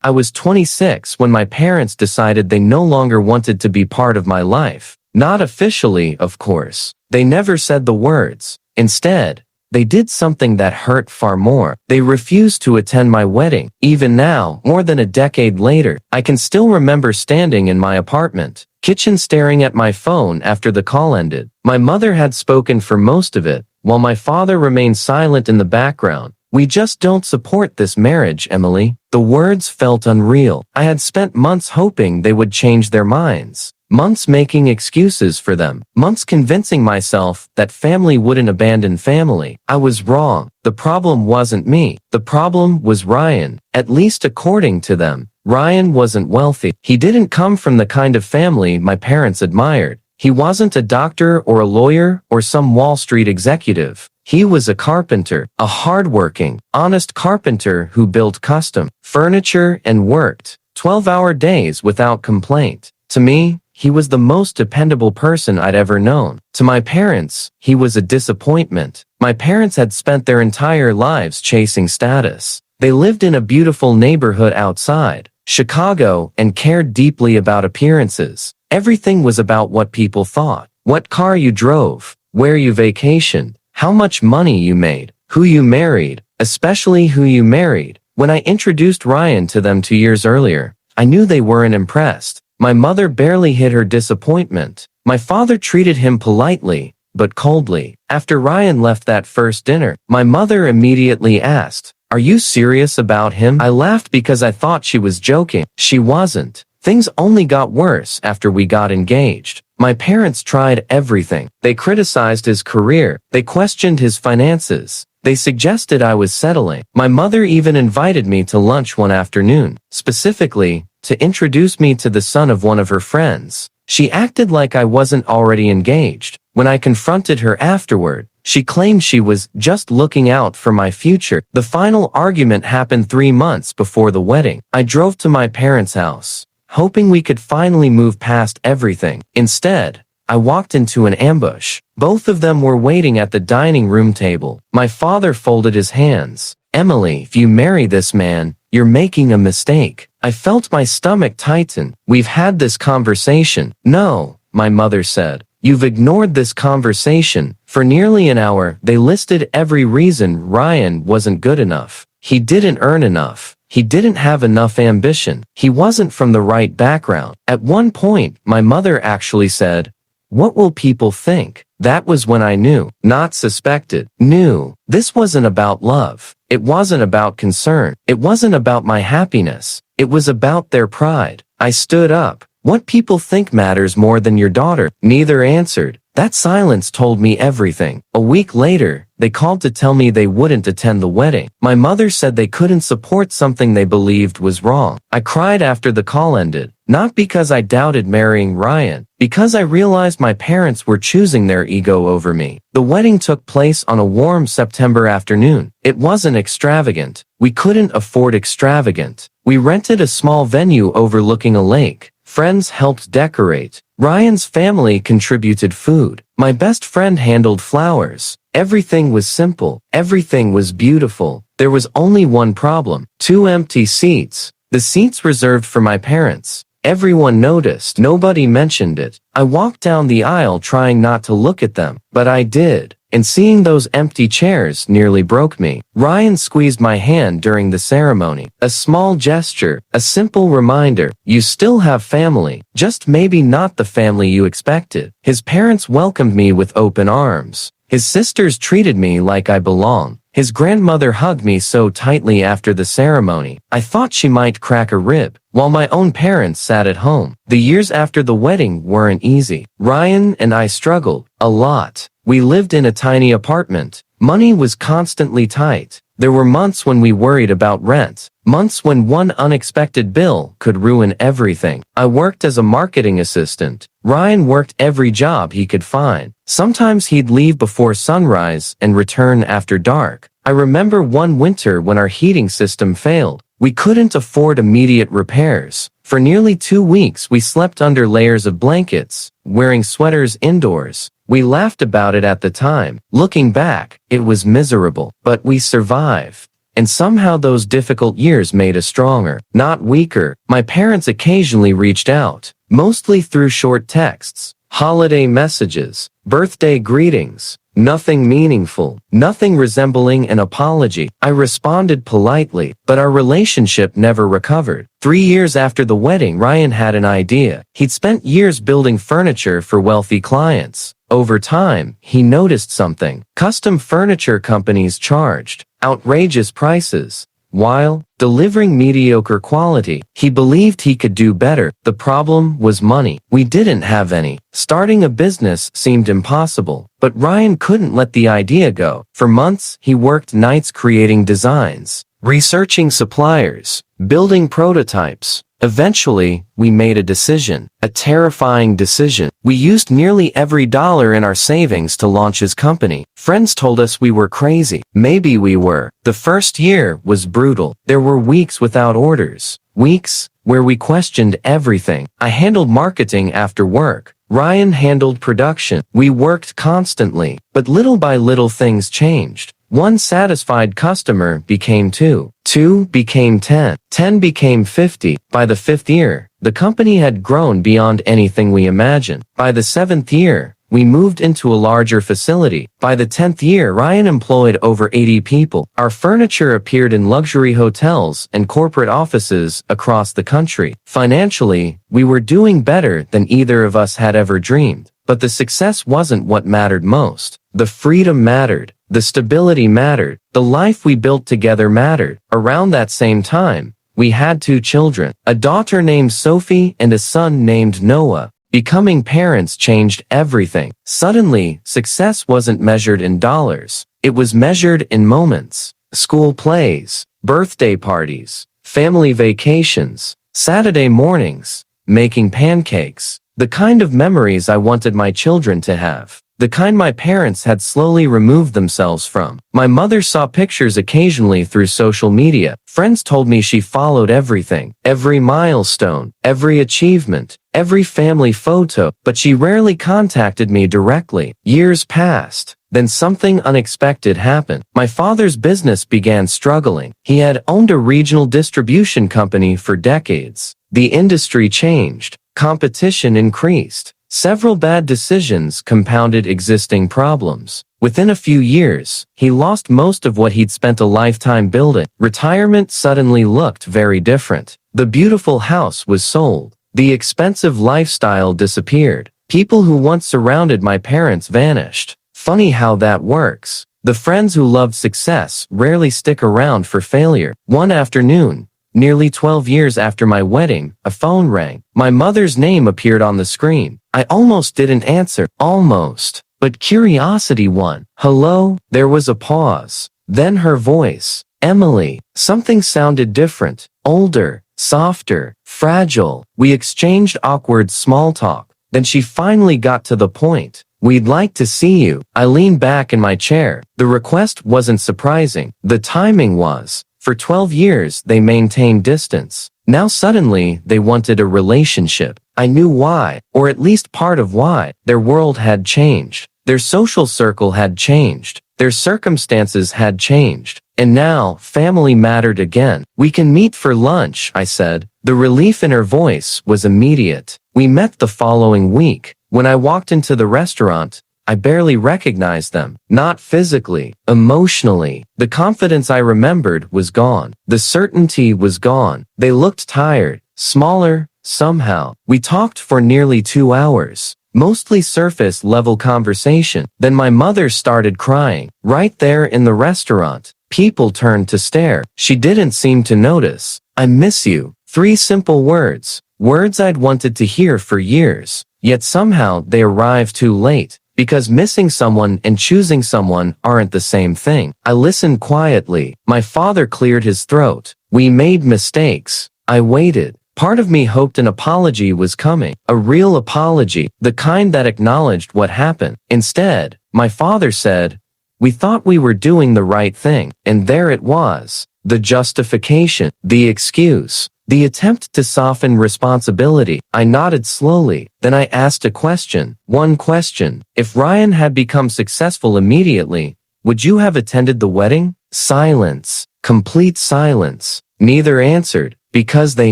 I was 26 when my parents decided they no longer wanted to be part of my life. Not officially, of course. They never said the words. Instead, they did something that hurt far more. They refused to attend my wedding. Even now, more than a decade later, I can still remember standing in my apartment kitchen staring at my phone after the call ended. My mother had spoken for most of it, while my father remained silent in the background. "We just don't support this marriage, Emily." The words felt unreal. I had spent months hoping they would change their minds. Months making excuses for them. Months convincing myself that family wouldn't abandon family. I was wrong. The problem wasn't me. The problem was Ryan. At least according to them. Ryan wasn't wealthy. He didn't come from the kind of family my parents admired. He wasn't a doctor or a lawyer or some Wall Street executive. He was a carpenter, a hardworking, honest carpenter who built custom furniture and worked 12-hour days without complaint. To me, he was the most dependable person I'd ever known. To my parents, he was a disappointment. My parents had spent their entire lives chasing status. They lived in a beautiful neighborhood outside Chicago and cared deeply about appearances. Everything was about what people thought, what car you drove, where you vacationed, how much money you made, who you married, especially who you married. When I introduced Ryan to them 2 years earlier, I knew they weren't impressed. My mother barely hid her disappointment. My father treated him politely, but coldly. After Ryan left that first dinner, my mother immediately asked, "Are you serious about him?" I laughed because I thought she was joking. She wasn't. Things only got worse after we got engaged. My parents tried everything. They criticized his career. They questioned his finances. They suggested I was settling. My mother even invited me to lunch one afternoon, specifically to introduce me to the son of one of her friends. She acted like I wasn't already engaged. When I confronted her afterward, she claimed she was just looking out for my future. The final argument happened 3 months before the wedding. I drove to my parents' house, hoping we could finally move past everything. Instead, I walked into an ambush. Both of them were waiting at the dining room table. My father folded his hands. "Emily, if you marry this man, you're making a mistake." I felt my stomach tighten. "We've had this conversation." "No," my mother said. "You've ignored this conversation." For nearly an hour, they listed every reason Ryan wasn't good enough. He didn't earn enough. He didn't have enough ambition. He wasn't from the right background. At one point, my mother actually said, "What will people think?" That was when I knew, not suspected, knew. This wasn't about love. It wasn't about concern. It wasn't about my happiness. It was about their pride. I stood up. "What people think matters more than your daughter." Neither answered. That silence told me everything. A week later, they called to tell me they wouldn't attend the wedding. My mother said they couldn't support something they believed was wrong. I cried after the call ended, not because I doubted marrying Ryan, because I realized my parents were choosing their ego over me. The wedding took place on a warm September afternoon. It wasn't extravagant. We couldn't afford extravagant. We rented a small venue overlooking a lake. Friends helped decorate. Ryan's family contributed food. My best friend handled flowers. Everything was simple. Everything was beautiful. There was only one problem. 2 empty seats. The seats reserved for my parents. Everyone noticed. Nobody mentioned it. I walked down the aisle trying not to look at them, but I did. And seeing those empty chairs nearly broke me. Ryan squeezed my hand during the ceremony. A small gesture, a simple reminder, you still have family, just maybe not the family you expected. His parents welcomed me with open arms. His sisters treated me like I belonged. His grandmother hugged me so tightly after the ceremony, I thought she might crack a rib, while my own parents sat at home. The years after the wedding weren't easy. Ryan and I struggled a lot. We lived in a tiny apartment. Money was constantly tight. There were months when we worried about rent, months when one unexpected bill could ruin everything. I worked as a marketing assistant. Ryan worked every job he could find. Sometimes he'd leave before sunrise and return after dark. I remember one winter when our heating system failed. We couldn't afford immediate repairs. For nearly 2 weeks we slept under layers of blankets, wearing sweaters indoors. We laughed about it at the time. Looking back, it was miserable, but we survived. and somehow those difficult years made us stronger, not weaker. My parents occasionally reached out, mostly through short texts, holiday messages, birthday greetings. Nothing meaningful, nothing resembling an apology. I responded politely, but our relationship never recovered. 3 years after the wedding, Ryan had an idea. He'd spent years building furniture for wealthy clients. Over time, he noticed something. Custom furniture companies charged outrageous prices, while delivering mediocre quality. He believed he could do better. The problem was money. We didn't have any. Starting a business seemed impossible, but Ryan couldn't let the idea go. For months, he worked nights creating designs, researching suppliers, building prototypes. Eventually, we made a decision, a terrifying decision. We used nearly every dollar in our savings to launch his company. Friends told us we were crazy. Maybe we were. The first year was brutal. There were weeks without orders, weeks where we questioned everything. I handled marketing after work. Ryan handled production. We worked constantly, but little by little things changed. One satisfied customer became 2. 2 became 10. 10 became 50. By the 5th year, the company had grown beyond anything we imagined. By the 7th year, we moved into a larger facility. By the 10th year, Ryan employed over 80 people. Our furniture appeared in luxury hotels and corporate offices across the country. Financially, we were doing better than either of us had ever dreamed. But the success wasn't what mattered most. The freedom mattered. The stability mattered. The life we built together mattered. Around that same time, we had 2 children, a daughter named Sophie and a son named Noah. Becoming parents changed everything. Suddenly, success wasn't measured in dollars. It was measured in moments. School plays, birthday parties, family vacations, Saturday mornings, making pancakes. The kind of memories I wanted my children to have. The kind my parents had slowly removed themselves from. My mother saw pictures occasionally through social media. Friends told me she followed everything, every milestone, every achievement, every family photo, but she rarely contacted me directly. Years passed. Then something unexpected happened. My father's business began struggling. He had owned a regional distribution company for decades. The industry changed. Competition increased. Several bad decisions compounded existing problems. Within a few years, he lost most of what he'd spent a lifetime building. Retirement suddenly looked very different. The beautiful house was sold. The expensive lifestyle disappeared. People who once surrounded my parents vanished. Funny how that works. The friends who loved success rarely stick around for failure. One afternoon, nearly 12 years after my wedding, a phone rang. My mother's name appeared on the screen. I almost didn't answer. Almost. But curiosity won. Hello? There was a pause. Then her voice. Emily. Something sounded different. Older. Softer. Fragile. We exchanged awkward small talk. Then she finally got to the point. We'd like to see you. I leaned back in my chair. The request wasn't surprising. The timing was. For 12 years, they maintained distance. Now suddenly, they wanted a relationship. I knew why, or at least part of why. Their world had changed. Their social circle had changed. Their circumstances had changed. And now, family mattered again. We can meet for lunch, I said. The relief in her voice was immediate. We met the following week. When I walked into the restaurant, I barely recognized them. Not physically, emotionally. The confidence I remembered was gone. The certainty was gone. They looked tired, smaller, somehow. We talked for nearly 2 hours. Mostly surface-level conversation. Then my mother started crying. Right there in the restaurant. People turned to stare. She didn't seem to notice. I miss you. 3 simple words. Words I'd wanted to hear for years. Yet somehow they arrived too late. Because missing someone and choosing someone aren't the same thing. I listened quietly. My father cleared his throat. We made mistakes. I waited. Part of me hoped an apology was coming. A real apology. The kind that acknowledged what happened. Instead, my father said, "We thought we were doing the right thing." And there it was. The justification. The excuse. The attempt to soften responsibility. I nodded slowly. Then I asked a question. One question. If Ryan had become successful immediately, would you have attended the wedding? Silence. Complete silence. Neither answered, because they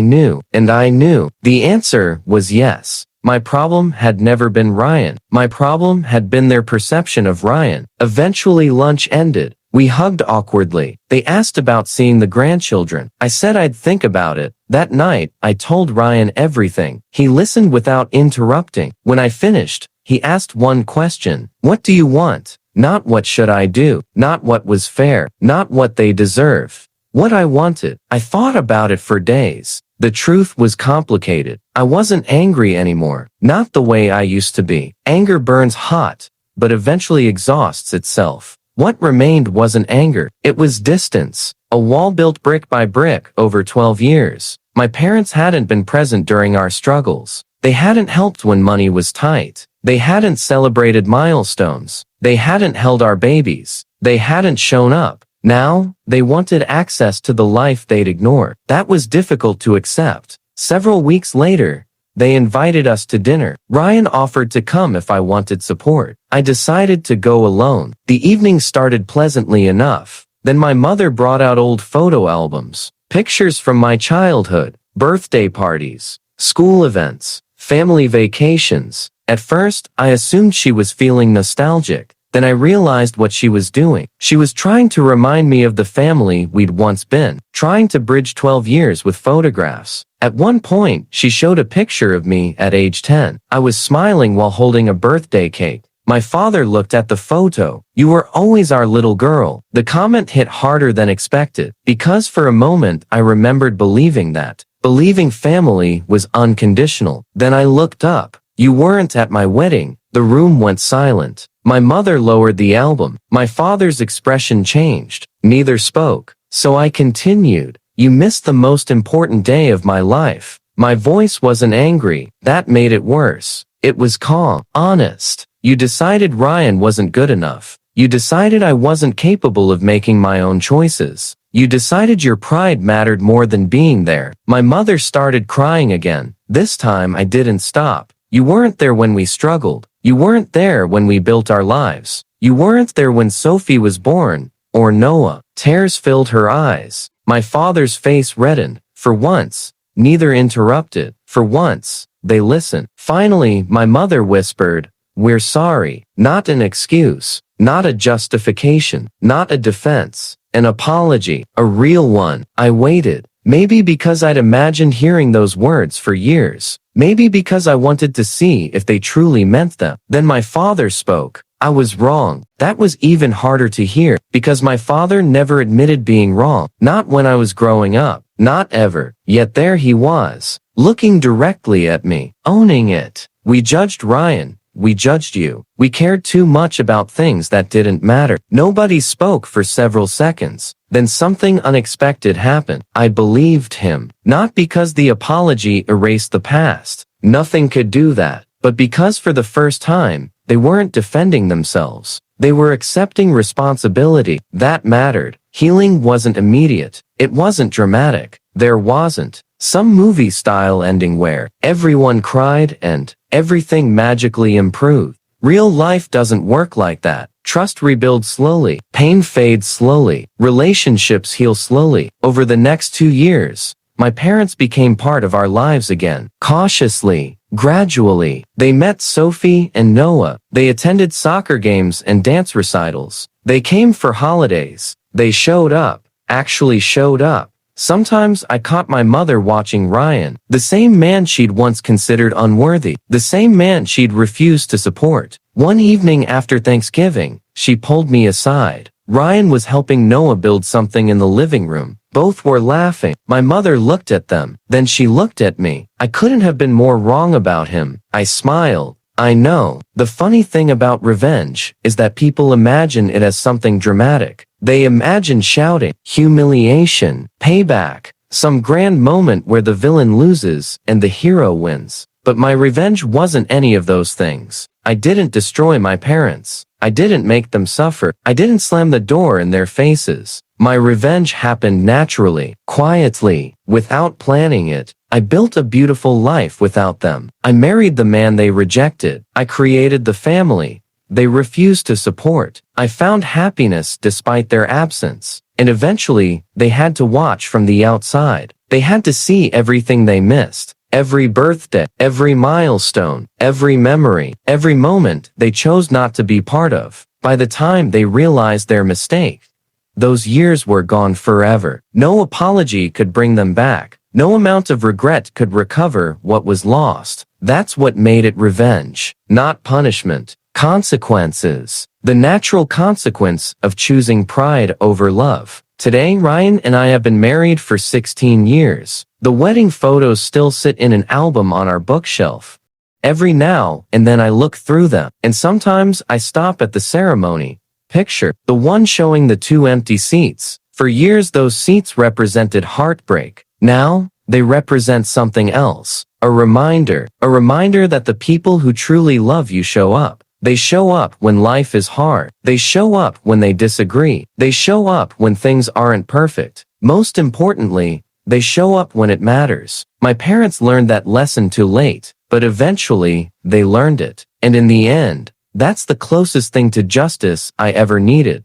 knew, and I knew. The answer was yes. My problem had never been Ryan. My problem had been their perception of Ryan. Eventually lunch ended. We hugged awkwardly. They asked about seeing the grandchildren. I said I'd think about it. That night, I told Ryan everything. He listened without interrupting. When I finished, he asked one question. What do you want? Not what should I do? Not what was fair? Not what they deserve? What I wanted. I thought about it for days. The truth was complicated. I wasn't angry anymore. Not the way I used to be. Anger burns hot, but eventually exhausts itself. What remained wasn't anger. It was distance. A wall built brick by brick over 12 years. My parents hadn't been present during our struggles. They hadn't helped when money was tight. They hadn't celebrated milestones. They hadn't held our babies. They hadn't shown up. Now, they wanted access to the life they'd ignored. That was difficult to accept. Several weeks later, they invited us to dinner. Ryan offered to come if I wanted support. I decided to go alone. The evening started pleasantly enough. Then my mother brought out old photo albums, pictures from my childhood, birthday parties, school events, family vacations. At first, I assumed she was feeling nostalgic. Then I realized what she was doing. She was trying to remind me of the family we'd once been, trying to bridge 12 years with photographs. At one point, she showed a picture of me at age 10. I was smiling while holding a birthday cake. My father looked at the photo. "You were always our little girl." The comment hit harder than expected, because for a moment I remembered believing that. Believing family was unconditional. Then I looked up. "You weren't at my wedding." The room went silent. My mother lowered the album. My father's expression changed. Neither spoke. So I continued. "You missed the most important day of my life." My voice wasn't angry. That made it worse. It was calm, honest. "You decided Ryan wasn't good enough. You decided I wasn't capable of making my own choices. You decided your pride mattered more than being there." My mother started crying again. This time I didn't stop. "You weren't there when we struggled. You weren't there when we built our lives. You weren't there when Sophie was born, or Noah." Tears filled her eyes. My father's face reddened. For once, neither interrupted. For once, they listened. Finally, my mother whispered, "We're sorry." Not an excuse, not a justification, not a defense. An apology, a real one. I waited. Maybe because I'd imagined hearing those words for years. Maybe because I wanted to see if they truly meant them. Then my father spoke. I was wrong. That was even harder to hear, because my father never admitted being wrong. Not when I was growing up. Not ever. Yet there he was, looking directly at me, owning it. "We judged Ryan. We judged you. We cared too much about things that didn't matter." Nobody spoke for several seconds. Then something unexpected happened. I believed him. Not because the apology erased the past. Nothing could do that. But because for the first time, they weren't defending themselves. They were accepting responsibility. That mattered. Healing wasn't immediate. It wasn't dramatic. There wasn't some movie-style ending where everyone cried and everything magically improved. Real life doesn't work like that. Trust rebuilds slowly. Pain fades slowly. Relationships heal slowly. Over the next 2 years, my parents became part of our lives again. Cautiously, gradually. They met Sophie and Noah. They attended soccer games and dance recitals. They came for holidays. They showed up. Actually showed up. Sometimes I caught my mother watching Ryan, the same man she'd once considered unworthy, the same man she'd refused to support. One evening after Thanksgiving, she pulled me aside. Ryan was helping Noah build something in the living room. Both were laughing. My mother looked at them. Then she looked at me. I couldn't have been more wrong about him. I smiled. I know. The funny thing about revenge is that people imagine it as something dramatic. They imagine shouting, humiliation, payback, some grand moment where the villain loses and the hero wins. But my revenge wasn't any of those things. I didn't destroy my parents. I didn't make them suffer. I didn't slam the door in their faces. My revenge happened naturally, quietly, without planning it. I built a beautiful life without them. I married the man they rejected. I created the family they refused to support. I found happiness despite their absence. and eventually, they had to watch from the outside. They had to see everything they missed. Every birthday, every milestone, every memory, every moment they chose not to be part of. By the time they realized their mistake, those years were gone forever. No apology could bring them back. No amount of regret could recover what was lost. That's what made it revenge, not punishment. Consequences. The natural consequence of choosing pride over love. Today, Ryan and I have been married for 16 years. The wedding photos still sit in an album on our bookshelf. Every now and then I look through them, and sometimes I stop at the ceremony picture, the one showing the 2 empty seats. For years those seats represented heartbreak. Now, they represent something else. A reminder that the people who truly love you show up. They show up when life is hard. They show up when they disagree. They show up when things aren't perfect. Most importantly, they show up when it matters. My parents learned that lesson too late, but eventually, they learned it. And in the end, that's the closest thing to justice I ever needed.